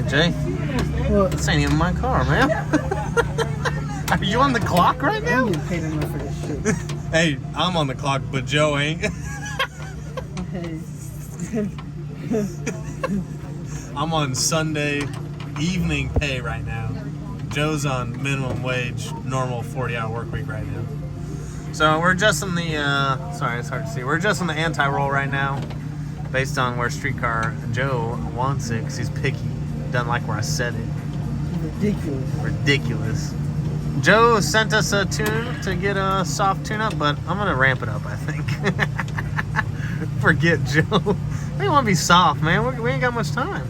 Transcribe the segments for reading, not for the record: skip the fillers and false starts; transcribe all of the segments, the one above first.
Hey, Jay. What? This ain't even my car, man. Are you on the clock right now? I'm getting paid enough for this shit. Hey, I'm on the clock, but Joe ain't. Hey. I'm on Sunday evening pay right now. Joe's on minimum wage, normal 40-hour work week right now. So we're adjusting the, sorry, it's hard to see. We're adjusting the anti-roll right now based on where Streetcar Joe wants it because he's picky. Doesn't like where I said it. Ridiculous. Ridiculous. Joe sent us a tune to get a soft tune-up, but I'm going to ramp it up, I think. Forget Joe. We want to be soft, man. We ain't got much time.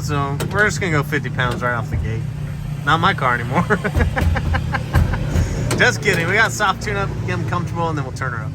So we're just going to go 50 pounds right off the gate. Not my car anymore. Just kidding. We got soft tune-up, get them comfortable, and then we'll turn her up.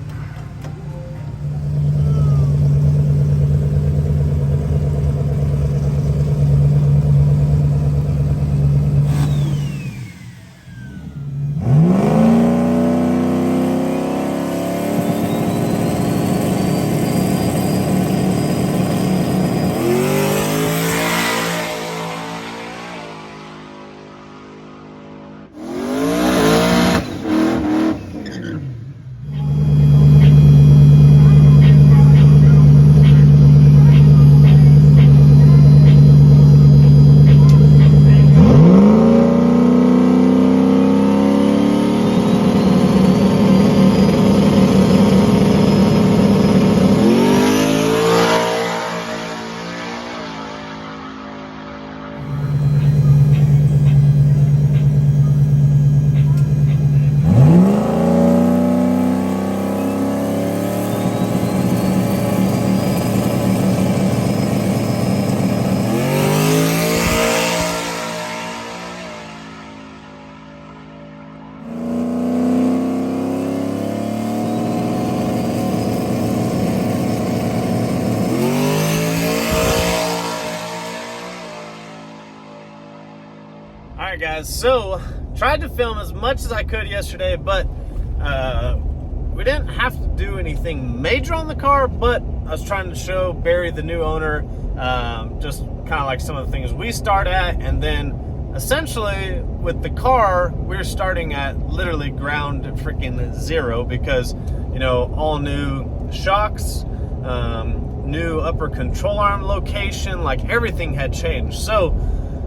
Alright guys, so tried to film as much as I could yesterday, but we didn't have to do anything major on the car, but I was trying to show Barry, the new owner, just kind of like some of the things we start at, and then essentially with the car, we're starting at literally ground freaking zero because, you know, all new shocks, new upper control arm location, like everything had changed. So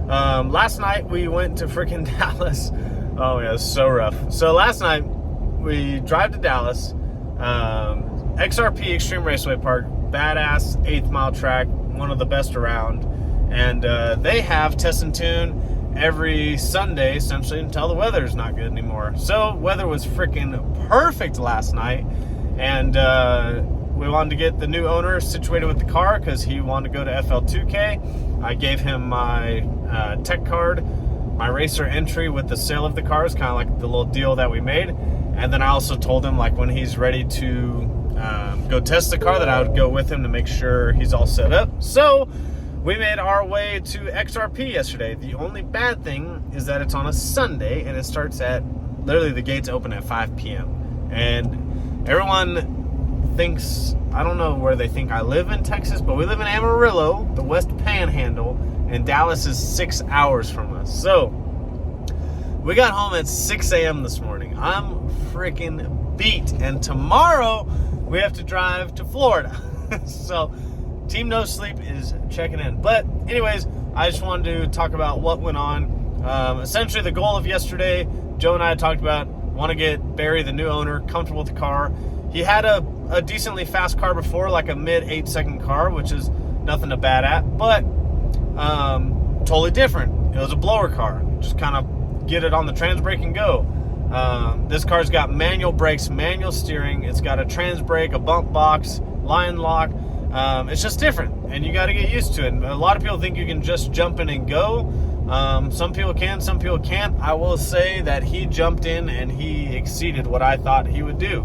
last night we went to freaking Dallas. Oh yeah, it's so rough. So last night we drive to Dallas, XRP Extreme Raceway Park, badass 8th mile track, one of the best around, and they have test and tune every Sunday essentially until the weather's not good anymore. So weather was freaking perfect last night, and we wanted to get the new owner situated with the car because he wanted to go to FL2K. I gave him my tech card, my racer entry with the sale of the cars, kind of like the little deal that we made. And then I also told him, like, when he's ready to go test the car, that I would go with him to make sure he's all set up. So we made our way to XRP yesterday. The only bad thing is that it's on a Sunday and it starts at, literally the gates open at 5 p.m. And everyone thinks, I don't know where they think I live in Texas, but we live in Amarillo, the West Panhandle, and Dallas is 6 hours from us. So we got home at 6 a.m. this morning. I'm freaking beat, and tomorrow we have to drive to Florida. So Team No Sleep is checking in. But anyways, I just wanted to talk about what went on. Essentially the goal of yesterday, Joe and I had talked about, want to get Barry, the new owner, comfortable with the car. He had a decently fast car before, like a mid 8-second car, which is nothing to bat at, but totally different. It was a blower car. Just kind of get it on the trans brake and go. This car's got manual brakes, manual steering. It's got a trans brake, a bump box, line lock. It's just different, and you got to get used to it. And a lot of people think you can just jump in and go. Some people can, some people can't. I will say that he jumped in and he exceeded what I thought he would do.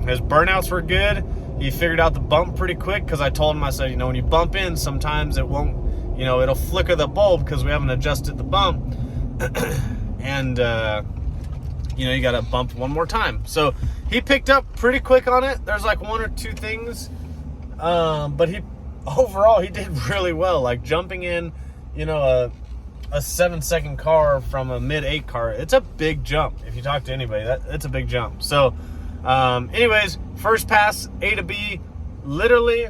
His burnouts were good. He figured out the bump pretty quick because I told him, I said, you know, when you bump in, sometimes it won't, you know, it'll flicker the bulb because we haven't adjusted the bump. And, you know, you got to bump one more time. So he picked up pretty quick on it. There's like one or two things, but overall, he did really well. Like, jumping in, you know, a 7-second car from a mid-8 car, it's a big jump. If you talk to anybody, it's a big jump. So, anyways, first pass, A to B, literally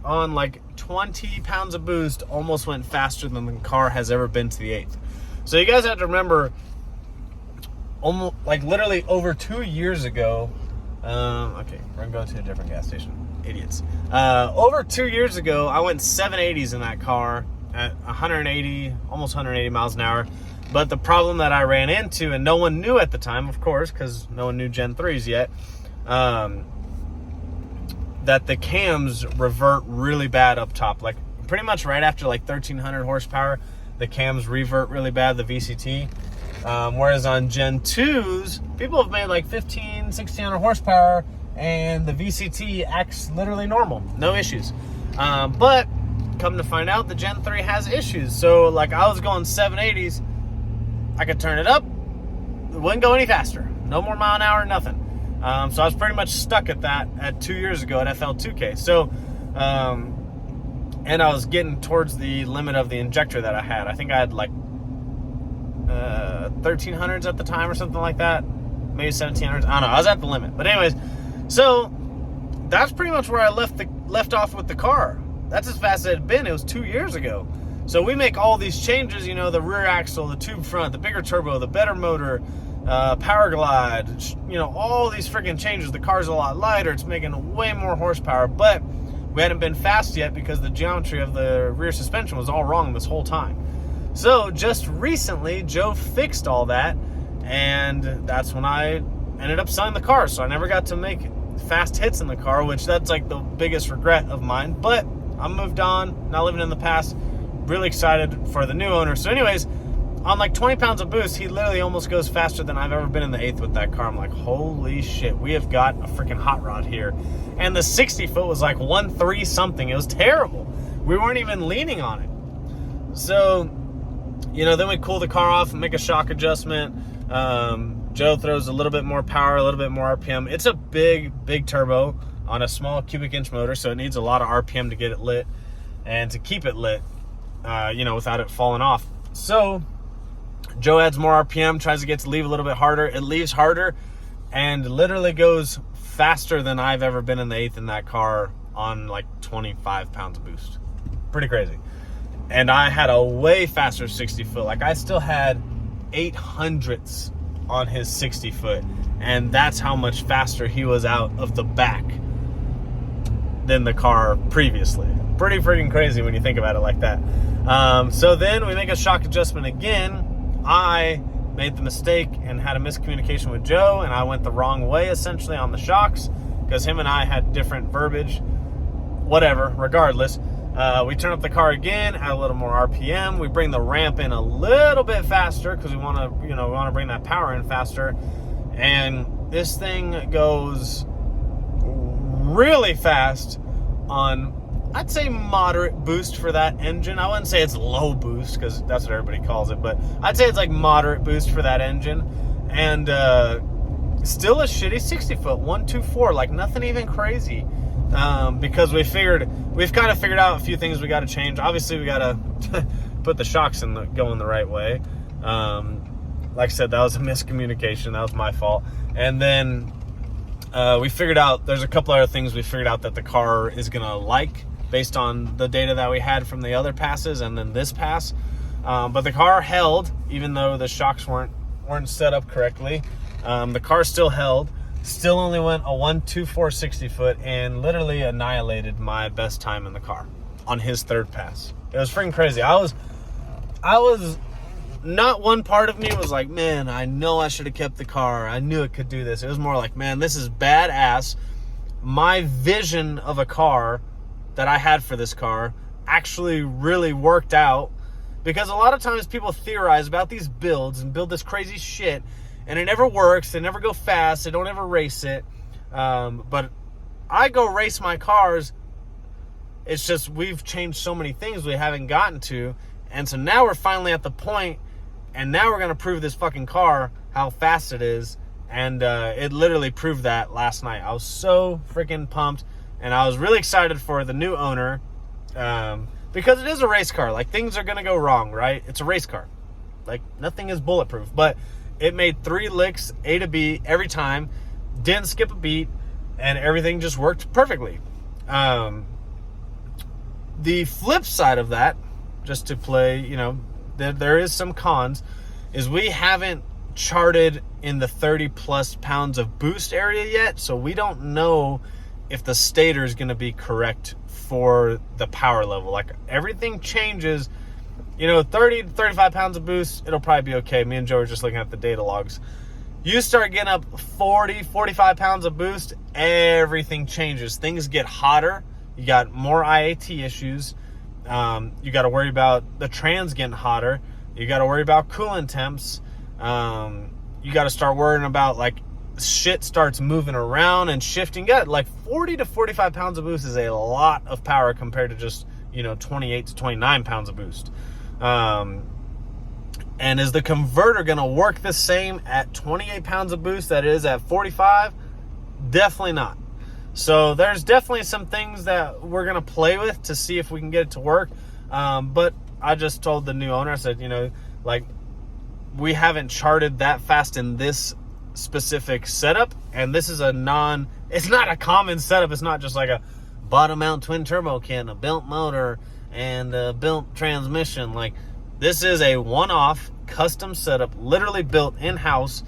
on like 20 pounds of boost, almost went faster than the car has ever been to the 8th. So you guys have to remember, almost like literally over 2 years ago, okay, we're gonna go to a different gas station, idiots. Over 2 years ago, I went 780s in that car at 180, almost 180 miles an hour. But the problem that I ran into, and no one knew at the time, of course, because no one knew Gen 3s yet, that the cams revert really bad up top. Like, pretty much right after like 1,300 horsepower, the cams revert really bad, the VCT. Whereas on Gen 2s, people have made like 1,600 horsepower, and the VCT acts literally normal, no issues. But come to find out, the Gen 3 has issues. So like, I was going 780s, I could turn it up, it wouldn't go any faster, no more mile an hour, nothing. So I was pretty much stuck at that at 2 years ago at FL2K. So, and I was getting towards the limit of the injector that I had. I think I had like 1300s at the time or something like that, maybe 1700s. I don't know. I was at the limit. But anyways, so that's pretty much where I left off with the car. That's as fast as it had been. It was 2 years ago. So we make all these changes, you know, the rear axle, the tube front, the bigger turbo, the better motor, power glide, you know, all these freaking changes. The car's a lot lighter. It's making way more horsepower, but we hadn't been fast yet because the geometry of the rear suspension was all wrong this whole time. So just recently, Joe fixed all that, and that's when I ended up selling the car. So I never got to make fast hits in the car, which that's like the biggest regret of mine. But I'm moved on, not living in the past. Really excited for the new owner. So anyways, on like 20 pounds of boost, he literally almost goes faster than I've ever been in the 8th with that car. I'm like, holy shit, we have got a freaking hot rod here. And the 60 foot was like 1.3 something. It was terrible. We weren't even leaning on it. So, you know, then we cool the car off and make a shock adjustment. Joe throws a little bit more power, a little bit more RPM. It's a big turbo on a small cubic inch motor, so it needs a lot of RPM to get it lit and to keep it lit, you know, without it falling off. So Joe adds more RPM, tries to get to leave a little bit harder. It leaves harder and literally goes faster than I've ever been in the 8th in that car on like 25 pounds of boost. Pretty crazy. And I had a way faster 60 foot. Like, I still had 800ths on his 60 foot. And that's how much faster he was out of the back than the car previously. Pretty freaking crazy when you think about it like that. So then we make a shock adjustment again. I made the mistake and had a miscommunication with Joe, and I went the wrong way essentially on the shocks because him and I had different verbiage. Whatever, regardless. We turn up the car again, add a little more RPM. We bring the ramp in a little bit faster because we want to, you know, we want to bring that power in faster. And this thing goes really fast on, I'd say, moderate boost for that engine. I wouldn't say it's low boost because that's what everybody calls it, but I'd say it's like moderate boost for that engine. And still a shitty 60 foot, 124, like nothing even crazy. Because we've kind of figured out a few things we got to change. Obviously, we got to put the shocks going the right way. Like I said, that was a miscommunication. That was my fault. And then we figured out there's a couple other things we figured out that the car is going to like based on the data that we had from the other passes and then this pass. But the car held, even though the shocks weren't set up correctly. The car still held. Still only went a 1.24 60 foot and literally annihilated my best time in the car on his third pass. It was freaking crazy. I was not one part of me was like, man, I know I should have kept the car. I knew it could do this. It was more like, man, this is badass. My vision of a car that I had for this car actually really worked out, because a lot of times people theorize about these builds and build this crazy shit, and it never works. They never go fast. They don't ever race it. But I go race my cars. It's just we've changed so many things we haven't gotten to. And so now we're finally at the point, and now we're going to prove this fucking car how fast it is. And it literally proved that last night. I was so freaking pumped. And I was really excited for the new owner, because it is a race car. Like, things are going to go wrong, right? It's a race car. Like, nothing is bulletproof. But it made 3 licks, A to B, every time. Didn't skip a beat. And everything just worked perfectly. The flip side of that, just to play, you know, there is some cons, is we haven't charted in the 30 plus pounds of boost area yet. So we don't know if the stator is going to be correct for the power level. Like, everything changes, you know, 30 to 35 pounds of boost, it'll probably be okay. Me and Joe are just looking at the data logs. You start getting up 40, 45 pounds of boost, everything changes. Things get hotter. You got more IAT issues. You got to worry about the trans getting hotter. You got to worry about coolant temps. You got to start worrying about, like, shit starts moving around and shifting. You got like 40 to 45 pounds of boost is a lot of power compared to just, you know, 28 to 29 pounds of boost. And is the converter going to work the same at 28 pounds of boost that it is at 45? Definitely not. So there's definitely some things that we're going to play with to see if we can get it to work. But I just told the new owner, I said, you know, like, we haven't charted that fast in this specific setup. And this is it's not a common setup. It's not just like a bottom mount twin turbo kit and a built motor and a built transmission. Like, this is a one-off custom setup, literally built in-house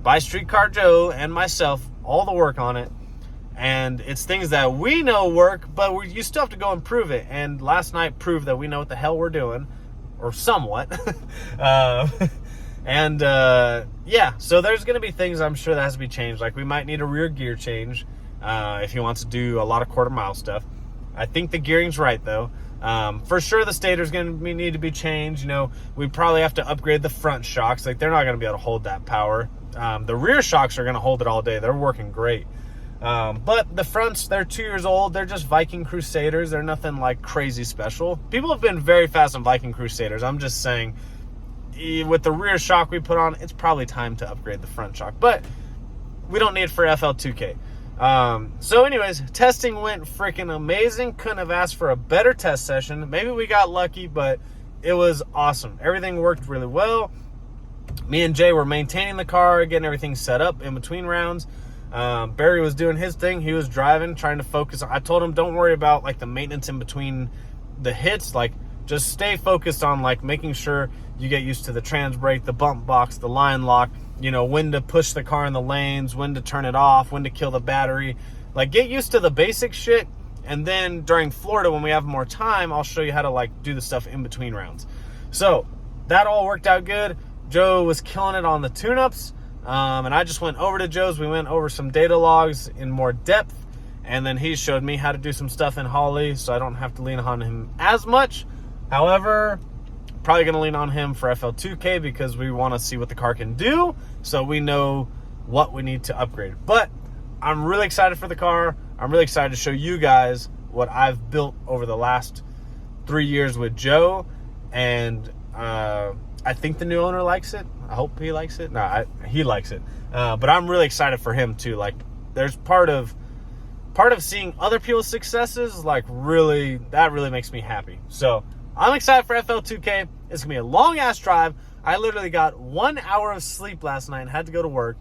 by Streetcar Joe and myself, all the work on it. And it's things that we know work, but you still have to go and prove it. And last night proved that we know what the hell we're doing, or somewhat. Yeah, so there's going to be things I'm sure that has to be changed. Like, we might need a rear gear change if he wants to do a lot of quarter-mile stuff. I think the gearing's right, though. For sure, the stator's going to need to be changed. You know, we probably have to upgrade the front shocks. Like, they're not going to be able to hold that power. The rear shocks are going to hold it all day. They're working great. But the fronts, they're 2 years old. They're just Viking Crusaders. They're nothing like crazy special. People have been very fast on Viking Crusaders. I'm just saying, with the rear shock we put on, it's probably time to upgrade the front shock. But we don't need it for FL2K. So anyways, testing went freaking amazing. Couldn't have asked for a better test session. Maybe we got lucky, but it was awesome. Everything worked really well. Me and Jay were maintaining the car, getting everything set up in between rounds. Barry was doing his thing. He was driving, trying to focus. I told him, don't worry about like the maintenance in between the hits. Like, just stay focused on like making sure you get used to the trans brake, the bump box, the line lock, you know, when to push the car in the lanes, when to turn it off, when to kill the battery. Like, get used to the basic shit. And then during Florida, when we have more time, I'll show you how to like do the stuff in between rounds. So that all worked out good. Joe was killing it on the tune-ups. And I just went over to Joe's. We went over some data logs in more depth. And then he showed me how to do some stuff in Holly, so I don't have to lean on him as much. However, probably going to lean on him for FL2K because we want to see what the car can do, so we know what we need to upgrade. But I'm really excited for the car. I'm really excited to show you guys what I've built over the last 3 years with Joe. And I think the new owner likes it. I hope he likes it. No, he likes it. But I'm really excited for him too. Like, there's part of seeing other people's successes, like, that really makes me happy. So I'm excited for FL2K. It's gonna be a long ass drive. I literally got 1 hour of sleep last night and had to go to work,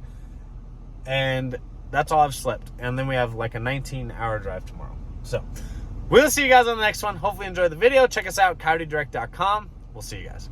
and that's all I've slept. And then we have like a 19-hour drive tomorrow. So we'll see you guys on the next one. Hopefully you enjoyed the video. Check us out, coyotedirect.com. We'll see you guys.